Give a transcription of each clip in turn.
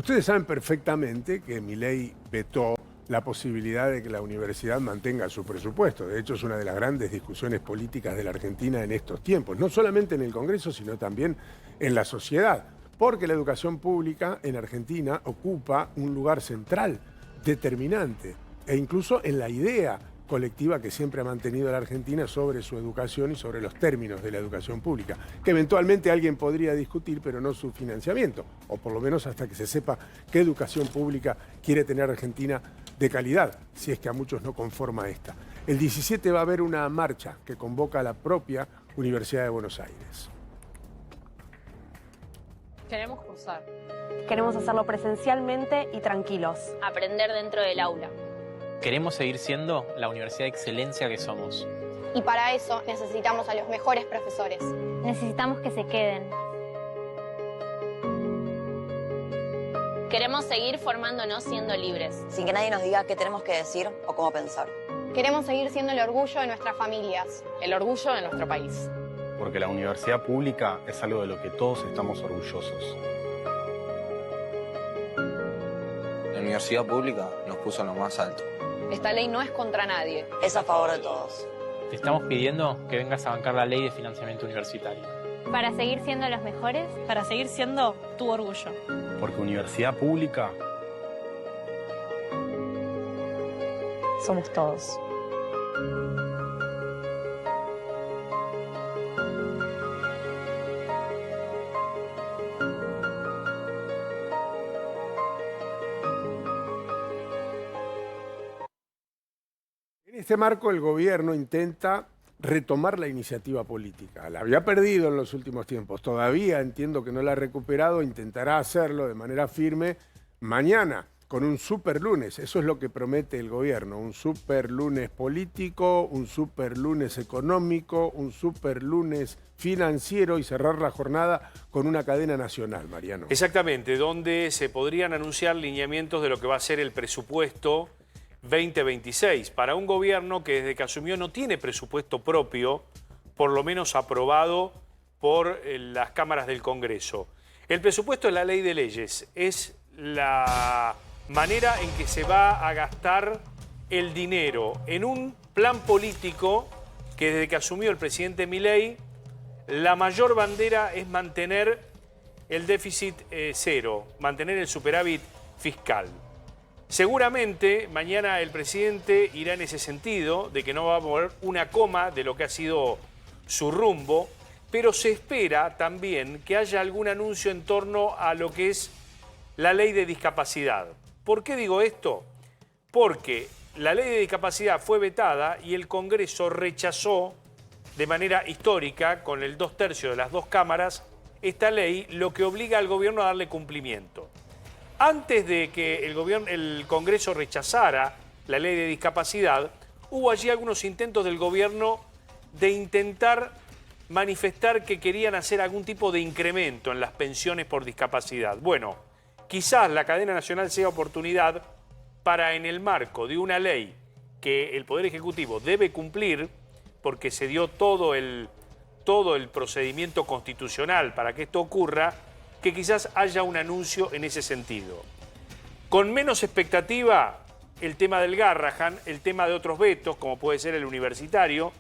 Ustedes saben perfectamente que Milei vetó la posibilidad de que la universidad mantenga su presupuesto. De hecho, es una de las grandes discusiones políticas de la Argentina en estos tiempos, no solamente en el Congreso, sino también en la sociedad, porque la educación pública en Argentina ocupa un lugar central, determinante, e incluso en la idea colectiva que siempre ha mantenido la Argentina sobre su educación y sobre los términos de la educación pública, que eventualmente alguien podría discutir, pero no su financiamiento, o por lo menos hasta que se sepa qué educación pública quiere tener Argentina de calidad, si es que a muchos no conforma esta. El 17 va a haber una marcha que convoca a la propia Universidad de Buenos Aires. Queremos cursar. Queremos hacerlo presencialmente y tranquilos. Aprender dentro del aula. Queremos seguir siendo la universidad de excelencia que somos. Y para eso necesitamos a los mejores profesores. Necesitamos que se queden. Queremos seguir formándonos siendo libres. Sin que nadie nos diga qué tenemos que decir o cómo pensar. Queremos seguir siendo el orgullo de nuestras familias. El orgullo de nuestro país. Porque la universidad pública es algo de lo que todos estamos orgullosos. La universidad pública nos puso en lo más alto. Esta ley no es contra nadie. Es a favor de todos. Te estamos pidiendo que vengas a bancar la ley de financiamiento universitario. Para seguir siendo los mejores. Para seguir siendo tu orgullo. Porque universidad pública Somos todos. En este marco, el gobierno intenta retomar la iniciativa política. La había perdido en los últimos tiempos. Todavía entiendo que no la ha recuperado. Intentará hacerlo de manera firme mañana, con un super lunes. Eso es lo que promete el gobierno. Un super lunes político, un super lunes económico, un super lunes financiero y cerrar la jornada con una cadena nacional, Mariano. Exactamente, donde se podrían anunciar lineamientos de lo que va a ser el presupuesto 2026 para un gobierno que desde que asumió no tiene presupuesto propio, por lo menos aprobado por las cámaras del Congreso. El presupuesto es la ley de leyes, es la manera en que se va a gastar el dinero en un plan político que desde que asumió el presidente Milei, la mayor bandera es mantener el déficit cero, mantener el superávit fiscal. Seguramente mañana el presidente irá en ese sentido, de que no va a mover una coma de lo que ha sido su rumbo, pero se espera también que haya algún anuncio en torno a lo que es la ley de discapacidad. ¿Por qué digo esto? Porque la ley de discapacidad fue vetada y el Congreso rechazó de manera histórica, con el 2/3 de las dos cámaras, esta ley, lo que obliga al gobierno a darle cumplimiento. Antes de que el Congreso rechazara la ley de discapacidad, hubo allí algunos intentos del gobierno de intentar manifestar que querían hacer algún tipo de incremento en las pensiones por discapacidad. Bueno, quizás la cadena nacional sea oportunidad para, en el marco de una ley que el Poder Ejecutivo debe cumplir, porque se dio todo el procedimiento constitucional para que esto ocurra, que quizás haya un anuncio en ese sentido. Con menos expectativa, el tema del Garrahan, el tema de otros vetos, como puede ser el universitario,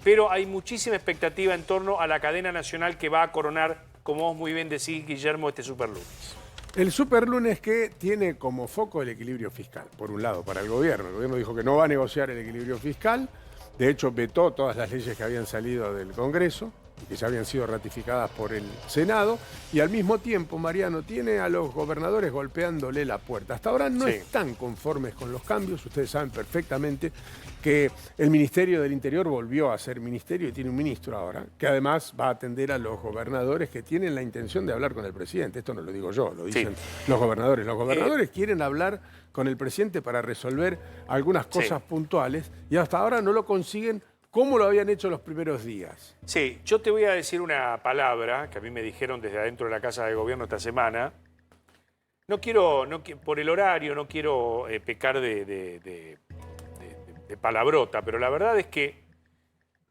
pero hay muchísima expectativa en torno a la cadena nacional que va a coronar, como vos muy bien decís, Guillermo, este superlunes. El superlunes que tiene como foco el equilibrio fiscal, por un lado, para el gobierno. El gobierno dijo que no va a negociar el equilibrio fiscal, de hecho vetó todas las leyes que habían salido del Congreso y que ya habían sido ratificadas por el Senado, y al mismo tiempo, Mariano, tiene a los gobernadores golpeándole la puerta. Hasta ahora no están conformes con los cambios. Ustedes saben perfectamente que el Ministerio del Interior volvió a ser ministerio y tiene un ministro ahora, que además va a atender a los gobernadores que tienen la intención de hablar con el presidente. Esto no lo digo yo, lo dicen los gobernadores. Los gobernadores quieren hablar con el presidente para resolver algunas cosas puntuales y hasta ahora no lo consiguen como lo habían hecho los primeros días. Sí, yo te voy a decir una palabra que a mí me dijeron desde adentro de la Casa de Gobierno esta semana. No quiero por el horario, no quiero pecar de palabrota, pero la verdad es que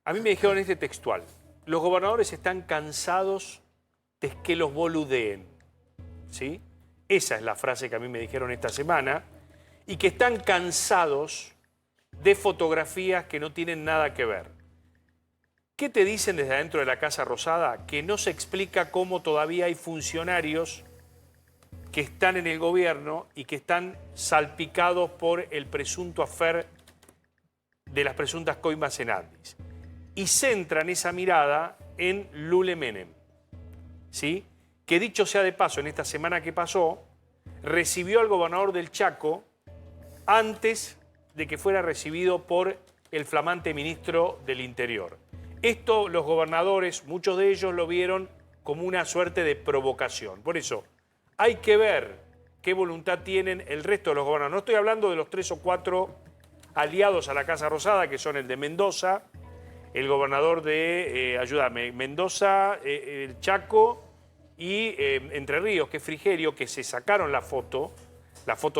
a mí me dijeron este textual: los gobernadores están cansados de que los boludeen, ¿sí? esa es la frase que a mí me dijeron esta semana, y que están cansados de fotografías que no tienen nada que ver. ¿Qué te dicen desde adentro de la Casa Rosada? Que no se explica cómo todavía hay funcionarios que están en el gobierno y que están salpicados por el presunto affair de las presuntas coimas en Andes. Y centran esa mirada en Lule Menem, ¿sí? Que dicho sea de paso, en esta semana que pasó, recibió al gobernador del Chaco antes de que fuera recibido por el flamante ministro del Interior. Esto los gobernadores, muchos de ellos lo vieron como una suerte de provocación. Por eso, hay que ver qué voluntad tienen el resto de los gobernadores. No estoy hablando de los 3 o 4 aliados a la Casa Rosada, que son el de Mendoza, el gobernador de, Mendoza, el Chaco y Entre Ríos, que es Frigerio, que se sacaron la foto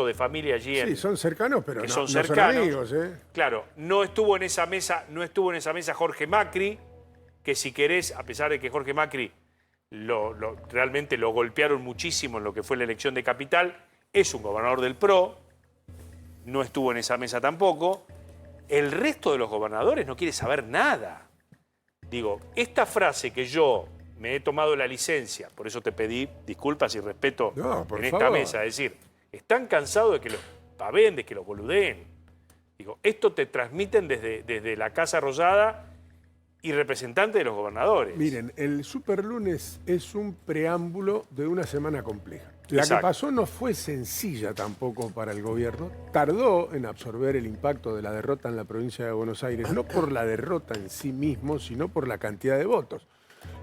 de familia allí. Sí, son cercanos, pero que no son no cercanos. son amigos, ¿eh? Claro, no estuvo en esa mesa Jorge Macri, que si querés, a pesar de que Jorge Macri realmente lo golpearon muchísimo en lo que fue la elección de Capital, es un gobernador del PRO, no estuvo en esa mesa tampoco. El resto de los gobernadores no quiere saber nada. Digo, esta frase que yo me he tomado la licencia, por eso te pedí disculpas y respeto en esta mesa, es decir, están cansados de que los paveen, de que los boludeen. Digo, esto te transmiten desde la Casa Rosada y representantes de los gobernadores. Miren, el superlunes es un preámbulo de una semana compleja. La Exacto. que pasó no fue sencilla tampoco para el gobierno. Tardó en absorber el impacto de la derrota en la provincia de Buenos Aires, no por la derrota en sí mismo, sino por la cantidad de votos,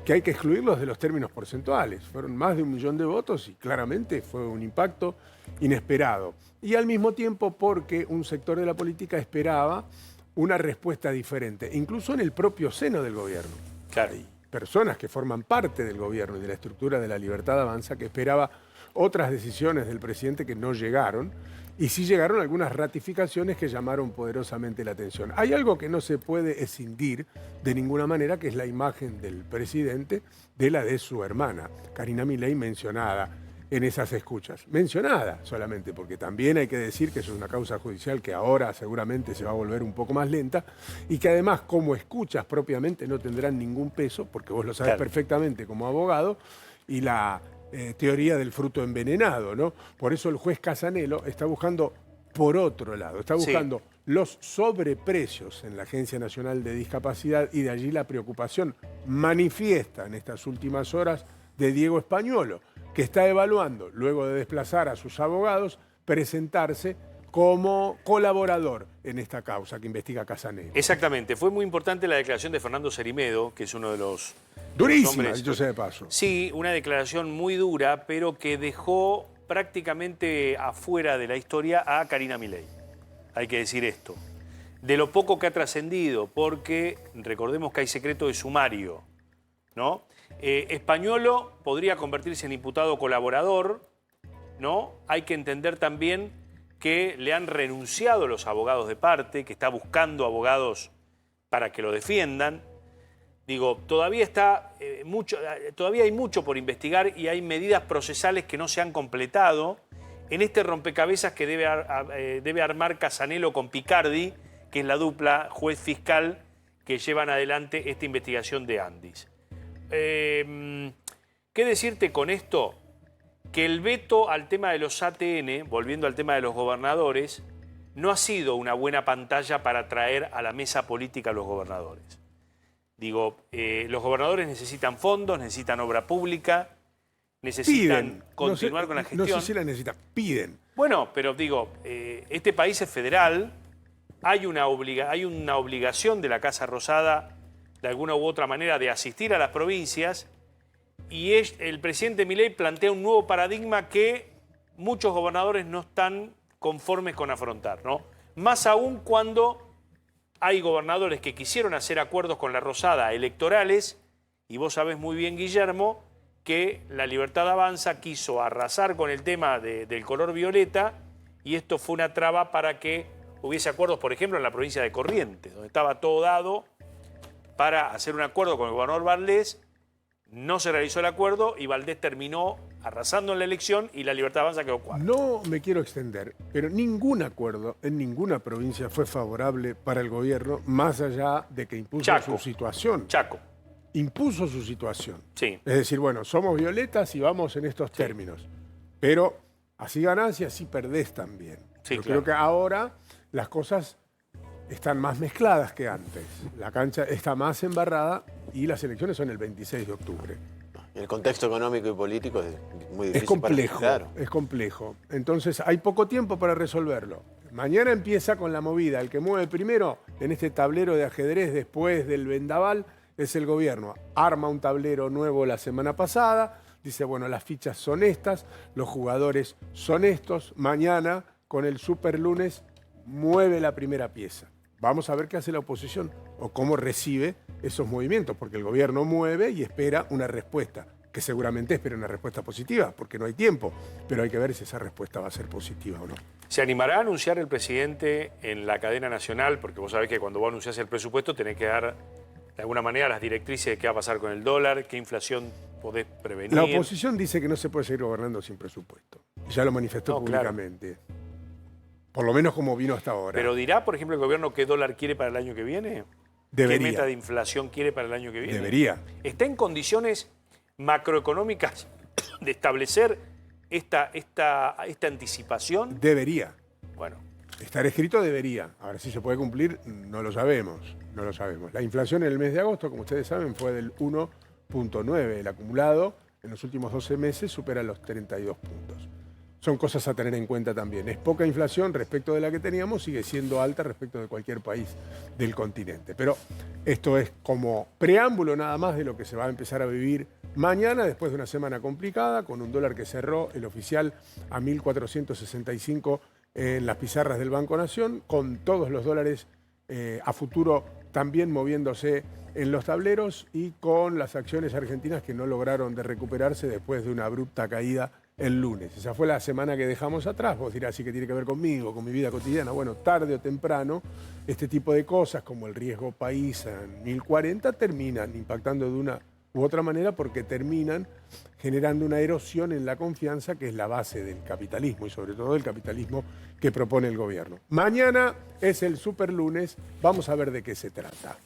que hay que excluirlos de los términos porcentuales. Fueron más de 1 millón de votos y claramente fue un impacto inesperado. Y al mismo tiempo porque un sector de la política esperaba una respuesta diferente, incluso en el propio seno del gobierno. Claro. Hay personas que forman parte del gobierno y de la estructura de la Libertad Avanza que esperaba otras decisiones del presidente que no llegaron, y sí llegaron algunas ratificaciones que llamaron poderosamente la atención. Hay algo que no se puede escindir de ninguna manera, que es la imagen del presidente de la de su hermana, Karina Milei, mencionada en esas escuchas. Mencionada solamente, porque también hay que decir que eso es una causa judicial que ahora seguramente se va a volver un poco más lenta y que además como escuchas propiamente no tendrán ningún peso, porque vos lo sabés perfectamente como abogado, y la teoría del fruto envenenado, ¿no? Por eso el juez Casanelo está buscando por otro lado, está buscando los sobreprecios en la Agencia Nacional de Discapacidad, y de allí la preocupación manifiesta en estas últimas horas de Diego Españolo, que está evaluando, luego de desplazar a sus abogados, presentarse como colaborador en esta causa que investiga Casanelo. Exactamente. Fue muy importante la declaración de Fernando Cerimedo, que es uno de los... Durísima, dicho sea de paso. Sí, una declaración muy dura, pero que dejó prácticamente afuera de la historia a Karina Milei. Hay que decir esto. De lo poco que ha trascendido, porque recordemos que hay secreto de sumario, ¿no? Españolo podría convertirse en imputado colaborador, ¿no? Hay que entender también que le han renunciado los abogados de parte, que está buscando abogados para que lo defiendan. Digo, todavía hay mucho por investigar y hay medidas procesales que no se han completado en este rompecabezas que debe armar Casanelo con Picardi, que es la dupla juez-fiscal que llevan adelante esta investigación de Andes. ¿Qué decirte con esto? Que el veto al tema de los ATN, volviendo al tema de los gobernadores, no ha sido una buena pantalla para traer a la mesa política a los gobernadores. Digo, los gobernadores necesitan fondos, necesitan obra pública, necesitan continuar con la gestión. No sé si la necesitan, piden. Bueno, pero digo, este país es federal, hay una obligación de la Casa Rosada, de alguna u otra manera, de asistir a las provincias, y el presidente Milei plantea un nuevo paradigma que muchos gobernadores no están conformes con afrontar, ¿no? Más aún cuando hay gobernadores que quisieron hacer acuerdos con la Rosada electorales, y vos sabés muy bien, Guillermo, que la Libertad Avanza quiso arrasar con el tema del color violeta, y esto fue una traba para que hubiese acuerdos, por ejemplo, en la provincia de Corrientes, donde estaba todo dado para hacer un acuerdo con el gobernador Valdés. No se realizó el acuerdo y Valdés terminó arrasando en la elección y la Libertad Avanza quedó cuarta. No me quiero extender, pero ningún acuerdo en ninguna provincia fue favorable para el gobierno, más allá de que impuso Chaco. su situación. Chaco. Impuso su situación. Sí. Es decir, bueno, somos violetas y vamos en estos términos. Pero así ganás y así perdés también. Sí, Yo claro. creo que ahora las cosas están más mezcladas que antes. La cancha está más embarrada y las elecciones son el 26 de octubre. El contexto económico y político es muy difícil. Es complejo, claro. es complejo. Entonces hay poco tiempo para resolverlo. Mañana empieza con la movida. El que mueve primero en este tablero de ajedrez después del vendaval es el gobierno. Arma un tablero nuevo la semana pasada, dice, bueno, las fichas son estas, los jugadores son estos. Mañana, con el super lunes, mueve la primera pieza. Vamos a ver qué hace la oposición o cómo recibe esos movimientos, porque el gobierno mueve y espera una respuesta, que seguramente espera una respuesta positiva, porque no hay tiempo, pero hay que ver si esa respuesta va a ser positiva o no. ¿Se animará a anunciar el presidente en la cadena nacional? Porque vos sabés que cuando vos anunciás el presupuesto tenés que dar, de alguna manera, las directrices de qué va a pasar con el dólar, qué inflación podés prevenir. La oposición dice que no se puede seguir gobernando sin presupuesto. Ya lo manifestó públicamente. Claro. Por lo menos como vino hasta ahora. ¿Pero dirá, por ejemplo, el gobierno qué dólar quiere para el año que viene? Debería. ¿Qué meta de inflación quiere para el año que viene? Debería. ¿Está en condiciones macroeconómicas de establecer esta anticipación? Debería. Bueno. Estar escrito debería. Ahora, si se puede cumplir, no lo sabemos. No lo sabemos. La inflación en el mes de agosto, como ustedes saben, fue del 1.9. El acumulado en los últimos 12 meses supera los 32 puntos. Son cosas a tener en cuenta también. Es poca inflación respecto de la que teníamos, sigue siendo alta respecto de cualquier país del continente. Pero esto es como preámbulo nada más de lo que se va a empezar a vivir mañana, después de una semana complicada, con un dólar que cerró el oficial a 1.465 en las pizarras del Banco Nación, con todos los dólares a futuro también moviéndose en los tableros y con las acciones argentinas que no lograron de recuperarse después de una abrupta caída el lunes. Esa fue la semana que dejamos atrás. Vos dirás, sí, que tiene que ver conmigo, con mi vida cotidiana. Bueno, tarde o temprano, este tipo de cosas, como el riesgo país en 1040, terminan impactando de una u otra manera porque terminan generando una erosión en la confianza, que es la base del capitalismo y sobre todo del capitalismo que propone el gobierno. Mañana es el super lunes. Vamos a ver de qué se trata.